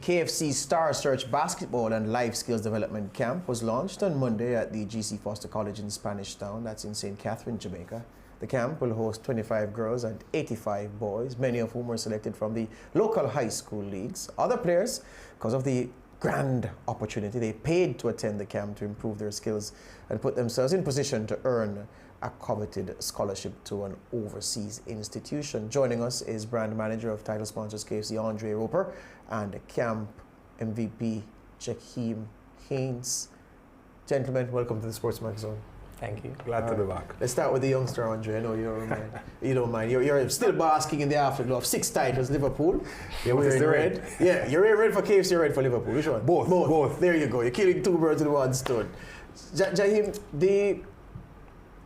KFC Star Search Basketball and Life Skills Development Camp was launched on Monday at the GC Foster College in Spanish Town, that's in St. Catherine, Jamaica. The camp will host 25 girls and 85 boys, many of whom were selected from the local high school leagues. Other players, because of the grand opportunity, they paid to attend the camp to improve their skills and put themselves in position to earn a coveted scholarship to an overseas institution. Joining us is brand manager of title sponsors KFC, Andre Roper, and camp MVP, Jaheim Haynes. Gentlemen, welcome to the SportsMax Zone. Thank you. Glad to be back. Let's start with the youngster, Andre. I know you don't mind. You don't mind. You're still basking in the afterglow of 6 titles, Liverpool. You're wearing red. Yeah, you're wearing red for KFC, you're red for Liverpool. Which one? Both. There you go. You're killing 2 birds with 1 stone. Jaheim,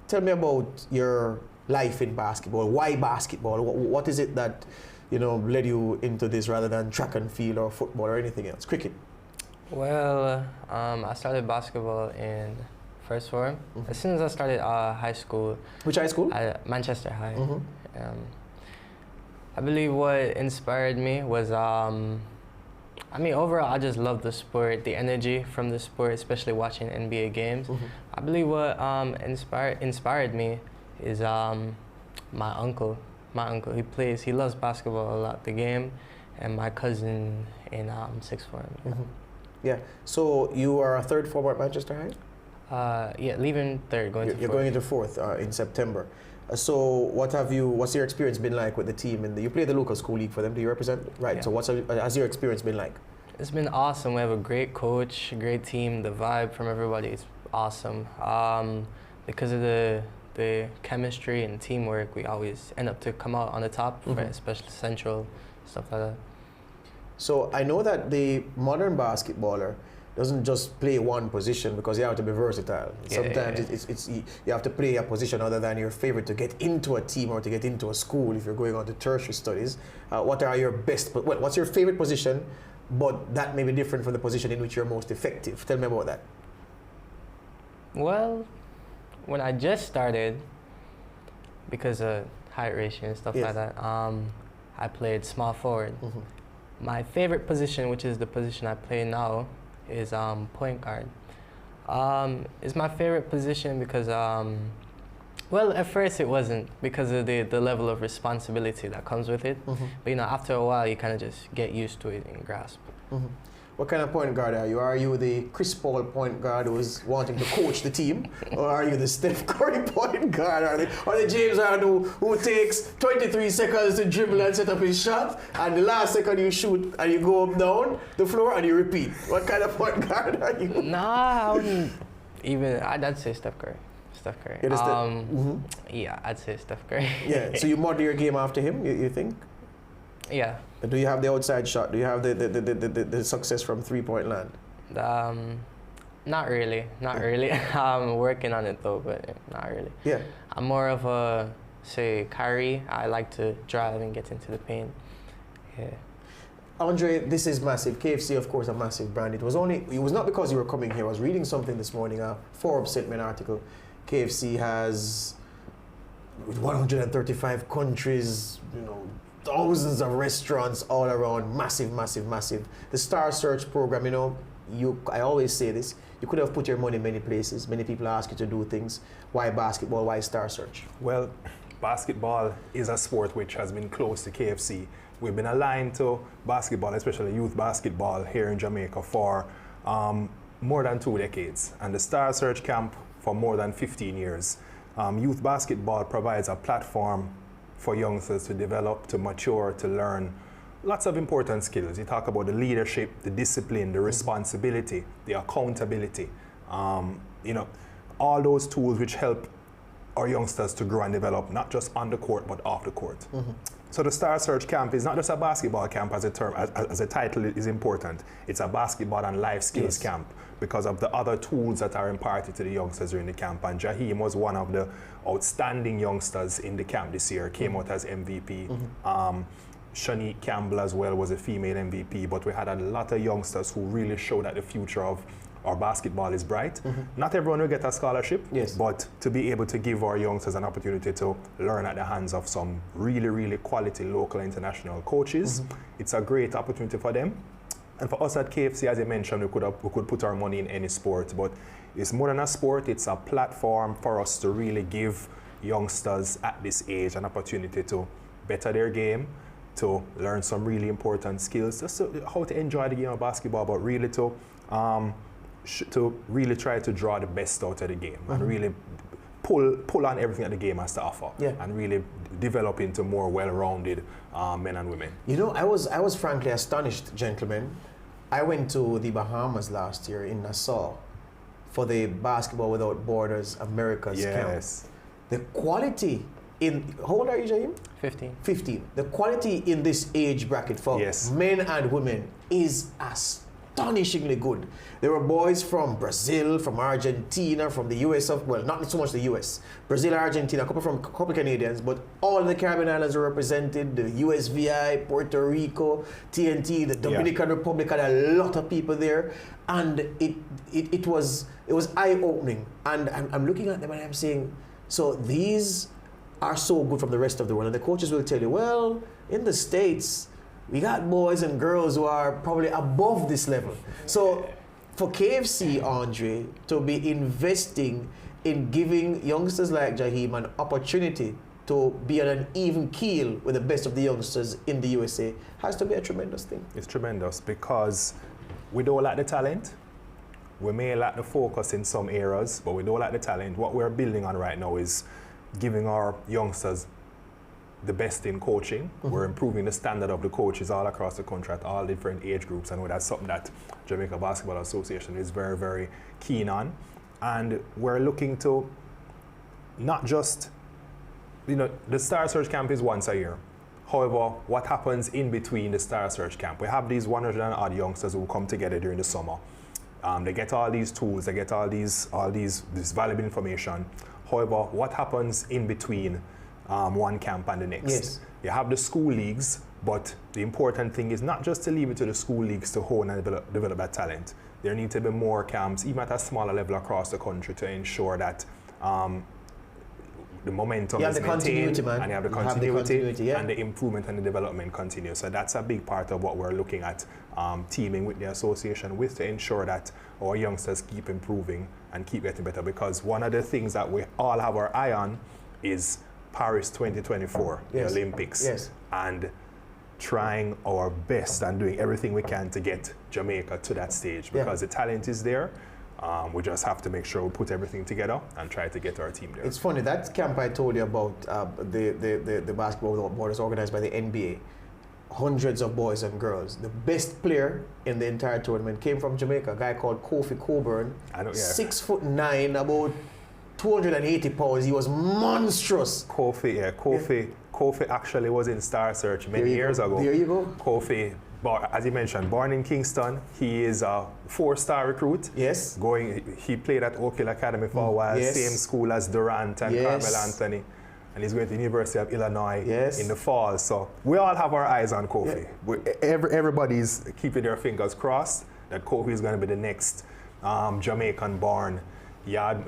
tell me about your life in basketball. Why basketball? What is it that led you into this rather than track and field or football or anything else? Cricket. Well, I started basketball in first form. As soon as I started high school. Which high school? Manchester High. I believe what inspired me was, overall, I just love the sport, the energy from the sport, especially watching NBA games. I believe what inspired me is my uncle. He loves basketball a lot, the game, and my cousin in sixth form. Yeah. So you are a third form at Manchester High? Yeah, leaving third, going to fourth. You're going into fourth in September. So what's your experience been like with the team? You play the local school league for them. Do you represent? Right. Yeah. So has your experience been like? It's been awesome. We have a great coach, a great team. The vibe from everybody is awesome. Because of the chemistry and teamwork, we always end up to come out on the top, especially Central, stuff like that. So I know that the modern basketballer doesn't just play one position because you have to be versatile. Sometimes it's you have to play a position other than your favorite to get into a team or to get into a school if you're going on to tertiary studies. What's your favorite position, but that may be different from the position in which you're most effective? Tell me about that. Well, when I just started, because of height ratio and stuff like that, I played small forward. My favorite position, which is the position I play now, is point guard. It's my favorite position because, well, at first it wasn't because of the level of responsibility that comes with it. But after a while, you kind of just get used to it and grasp. What kind of point guard are you? Are you the Chris Paul point guard who's wanting to coach the team? Or are you the Steph Curry point guard? Or the James Harden who takes 23 seconds to dribble and set up his shot, and the last second you shoot and you go up down the floor and you repeat? What kind of point guard are you? Nah, I wouldn't even. I'd say Steph Curry. Steph Curry. Yeah, I'd say Steph Curry. Yeah, so you model your game after him, you think? Yeah. Do you have the outside shot? Do you have the success from 3-point land? Not really. I'm working on it though, but not really. Yeah. I'm more of a, say, Kyrie. I like to drive and get into the paint. Yeah. Andre, this is massive. KFC, of course, a massive brand. It was not because you were coming here. I was reading something this morning. Forbes sent me an article. KFC has 135 countries, thousands of restaurants all around, massive. The Star Search program, I always say this, you could have put your money many places. Many people ask you to do things. Why basketball? Why Star Search? Well, basketball is a sport which has been close to KFC. We've been aligned to basketball, especially youth basketball here in Jamaica for more than 2 decades. And the Star Search camp for more than 15 years. Youth basketball provides a platform for youngsters to develop, to mature, to learn lots of important skills. You talk about the leadership, the discipline, the responsibility, the accountability, all those tools which help our youngsters to grow and develop, not just on the court, but off the court. So the Star Search camp is not just a basketball camp as a title is important. It's a basketball and life skills camp because of the other tools that are imparted to the youngsters during the camp. And Jaheim was one of the outstanding youngsters in the camp this year, came out as MVP. Shanique Campbell as well was a female MVP, but we had a lot of youngsters who really showed that the future of our basketball is bright. Not everyone will get a scholarship, but to be able to give our youngsters an opportunity to learn at the hands of some really, really quality local and international coaches, it's a great opportunity for them. And for us at KFC, as I mentioned, we could put our money in any sport, but it's more than a sport, it's a platform for us to really give youngsters at this age an opportunity to better their game, to learn some really important skills, just how to enjoy the game of basketball, but really to really try to draw the best out of the game and really pull on everything that the game has to offer and really develop into more well-rounded men and women. You know, I was frankly astonished, gentlemen. I went to the Bahamas last year in Nassau for the Basketball Without Borders America's camp. The quality in, how old are you, Jaheim? 15. 15. The quality in this age bracket for men and women is astonishingly good. There were boys from Brazil, from Argentina, from the US, well, not so much the US, Brazil, Argentina, a couple Canadians, but all the Caribbean islands were represented, the USVI, Puerto Rico, TNT, the Dominican Republic had a lot of people there, and it was eye-opening. And I'm looking at them and I'm saying, so these are so good from the rest of the world. And the coaches will tell you, well, in the States, we got boys and girls who are probably above this level. So for KFC, Andre, to be investing in giving youngsters like Jaheim an opportunity to be on an even keel with the best of the youngsters in the USA has to be a tremendous thing. It's tremendous because we don't lack the talent. We may lack the focus in some areas, but we don't lack the talent. What we're building on right now is giving our youngsters the best in coaching. We're improving the standard of the coaches all across the country at all different age groups, and that's something that Jamaica Basketball Association is very, very keen on. And we're looking to not just, the Star Search camp is once a year. However, what happens in between the Star Search camp? We have these 100 and odd youngsters who come together during the summer. They get all these tools, they get all this valuable information. However, what happens in between one camp and the next? You have the school leagues, but the important thing is not just to leave it to the school leagues to hone and develop that talent. There need to be more camps, even at a smaller level across the country, to ensure that the momentum is maintained, and you have the continuity, and the improvement and the development continues. So that's a big part of what we're looking at, teaming with the association with, to ensure that our youngsters keep improving and keep getting better. Because one of the things that we all have our eye on is Paris 2024, the Olympics, and trying our best and doing everything we can to get Jamaica to that stage, because the talent is there. We just have to make sure we put everything together and try to get our team there. It's funny, that camp I told you about, the Basketball Without Borders organized by the NBA, hundreds of boys and girls. The best player in the entire tournament came from Jamaica, a guy called Kofi Coburn, 6'9", about 280 pounds. He was monstrous. Kofi actually was in Star Search many years ago. There you go. Kofi, as you mentioned, born in Kingston. He is a 4-star recruit. Yes. He played at Oak Hill Academy for a while, same school as Durant and Carmel Anthony. And he's going to the University of Illinois in the fall. So we all have our eyes on Kofi. Everybody's keeping their fingers crossed that Kofi is going to be the next Jamaican-born yard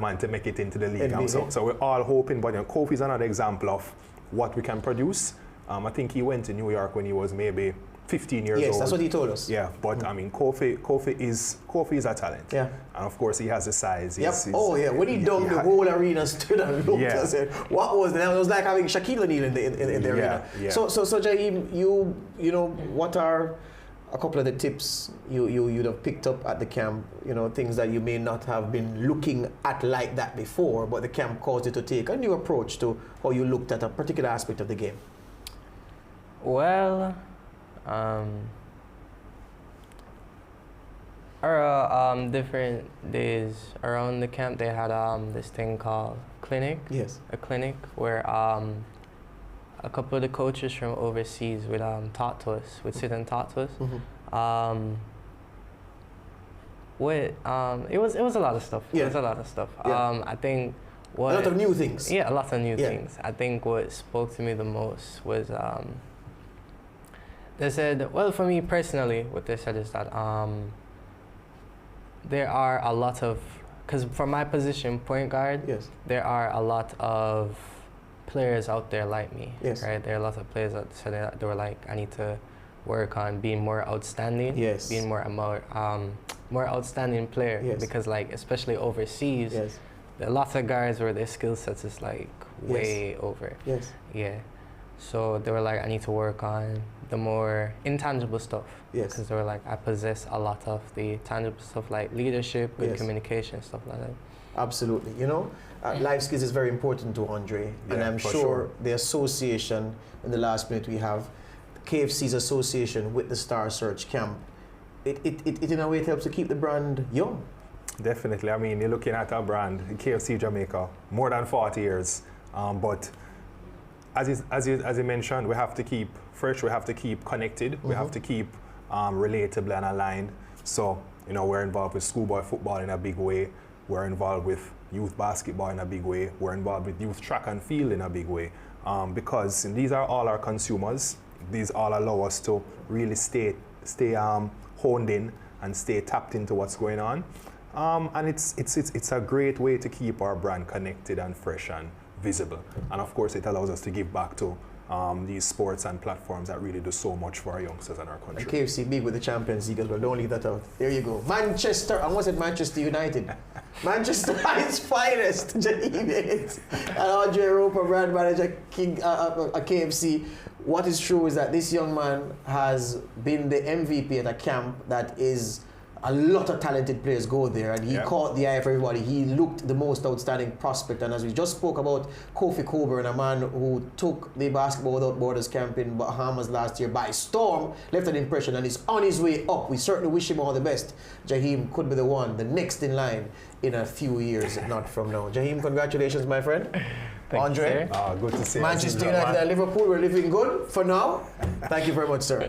man to make it into the league. So we're all hoping, but Kofi is another example of what we can produce. I think he went to New York when he was maybe 15 years old. Yes, that's what he told us. Yeah, but I mean, Kofi is a talent. Yeah. And of course, he has the size. When he dunked, the whole arena stood and looked and said, what was that? It was like having Shaquille O'Neal in the arena. Yeah. So Jaheim, you know, what are a couple of the tips you'd have picked up at the camp, things that you may not have been looking at like that before, but the camp caused you to take a new approach to how you looked at a particular aspect of the game? Well, different days around the camp, they had this thing called clinic. Yes. A clinic where a couple of the coaches from overseas would sit and talk to us. It was a lot of stuff. It was a lot of stuff. I think a lot of new things. Yeah, a lot of new things. I think what spoke to me the most was they said, well, for me personally, what they said is that there are a lot of, because for my position, point guard, Yes. there are a lot of players out there like me, Yes. right? There are a lot of players that said that they were like, I need to work on being more outstanding, Yes. being more more outstanding player, Yes. because like especially overseas, Yes. there are lots of guys where their skill sets is like way over. Yes. Yeah. So they were like, I need to work on the more intangible stuff. Yes. Because they were like, I possess a lot of the tangible stuff like leadership, good Yes. communication, stuff like that. Absolutely. You know, life skills is very important to Andre, and Yeah, I'm for sure, sure. the association, in the last minute we have, KFC's association with the Star Search camp, it in a way it helps to keep the brand young. Definitely. I mean, you're looking at our brand, KFC Jamaica, more than 40 years. But as you mentioned, we have to keep fresh, we have to keep connected, we have to keep relatable and aligned. So, you know, we're involved with schoolboy football in a big way. We're involved with youth basketball in a big way. We're involved with youth track and field in a big way. Because these are all our consumers. These all allow us to really stay honed in and stay tapped into what's going on. And it's a great way to keep our brand connected and fresh and visible. And of course, it allows us to give back to these sports and platforms that really do so much for our youngsters and our country. And KFC big with the Champions League as well. Don't leave that out. There you go. Manchester, I almost said Manchester United. Manchester at its finest. And Andre Roper, brand manager, King KFC. What is true is that this young man has been the MVP at a camp that is a lot of talented players go there, and he caught the eye of everybody. He looked the most outstanding prospect, and as we just spoke about Kofi Coburn, a man who took the Basketball Without Borders camp in Bahamas last year by storm, left an impression, and is on his way up. We certainly wish him all the best. Jaheim could be the one, the next in line in a few years, not from now. Jaheim, congratulations, my friend. Thank Andre, you, Good to see you. Manchester United and Liverpool, we're living good for now. Thank you very much, sir.